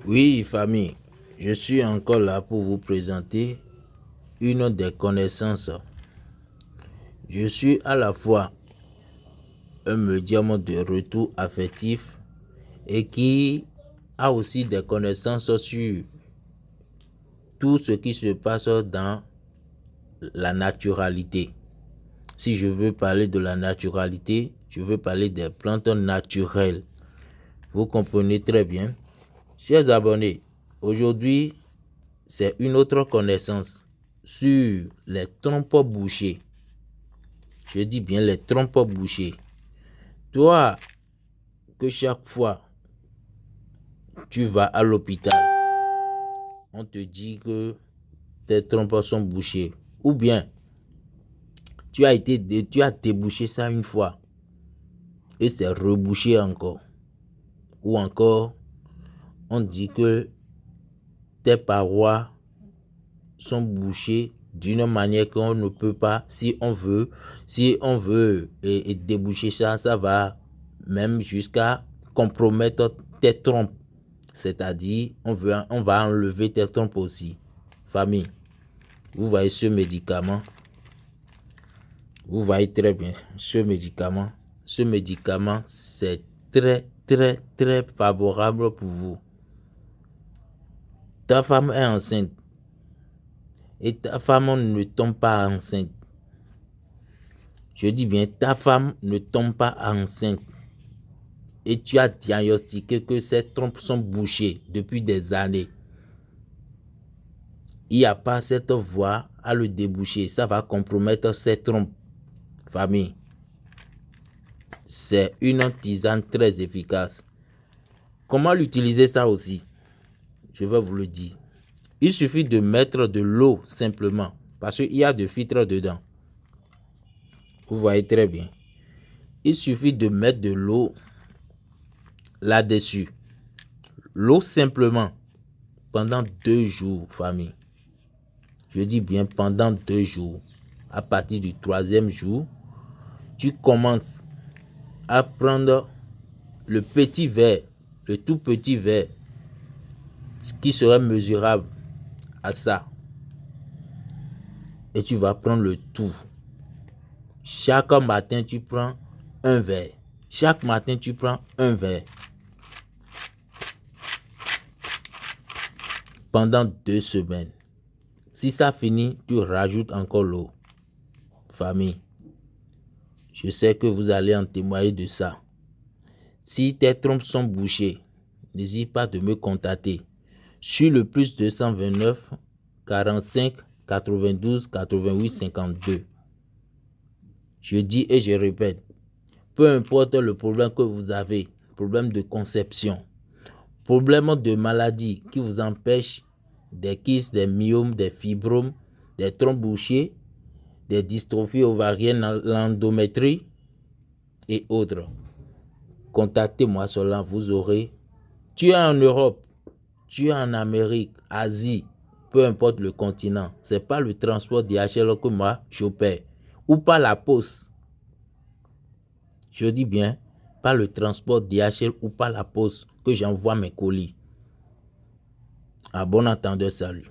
Oui, famille, je suis encore là pour vous présenter une des connaissances. Je suis à la fois un médium de retour affectif et qui a aussi des connaissances sur tout ce qui se passe dans la naturalité. Si je veux parler de la naturalité, je veux parler des plantes naturelles. Vous comprenez très bien. Chers abonnés, aujourd'hui, c'est une autre connaissance sur les trompes bouchées. Je dis bien les trompes bouchées. Toi, que chaque fois tu vas à l'hôpital, on te dit que tes trompes sont bouchées. Ou bien, tu as débouché ça une fois et c'est rebouché encore. Ou encore, on dit que tes parois sont bouchées d'une manière qu'on ne peut pas, si on veut et déboucher ça, ça va même jusqu'à compromettre tes trompes. C'est-à-dire, on va enlever tes trompes aussi. Famille, vous voyez ce médicament, vous voyez très bien ce médicament, c'est très, très, très favorable pour vous. Ta femme est enceinte et ta femme ne tombe pas enceinte. Je dis bien, ta femme ne tombe pas enceinte et tu as diagnostiqué que ses trompes sont bouchées depuis des années. Il n'y a pas cette voie à le déboucher. Ça va compromettre ses trompes. Famille, c'est une tisane très efficace. Comment l'utiliser ça aussi? Je vais vous le dire. Il suffit de mettre de l'eau simplement parce qu'il y a de filtres dedans. Vous voyez très bien. Il suffit de mettre de l'eau là-dessus. L'eau simplement pendant 2 jours, famille. Je dis bien pendant 2 jours. À partir du 3e jour, tu commences à prendre le petit verre, le tout petit verre, qui serait mesurable à ça. Et tu vas prendre le tout. Chaque matin, tu prends un verre. Chaque matin, tu prends un verre. Pendant 2 semaines. Si ça finit, tu rajoutes encore l'eau. Famille, je sais que vous allez en témoigner de ça. Si tes trompes sont bouchées, n'hésite pas de me contacter sur le plus 229 45 92 88 52. Je dis et je répète, peu importe le problème que vous avez, problème de conception, problème de maladie qui vous empêche des kystes, des myomes, des fibromes, des trompes bouchées, des dystrophies ovariennes, l'endométrie et autres. Contactez-moi cela, vous aurez. Tu es en Europe, tu es en Amérique, Asie, peu importe le continent, c'est pas le transport DHL que moi j'opère, ou pas la poste. Je dis bien, pas le transport DHL ou pas la poste que j'envoie mes colis. À bon entendeur, salut.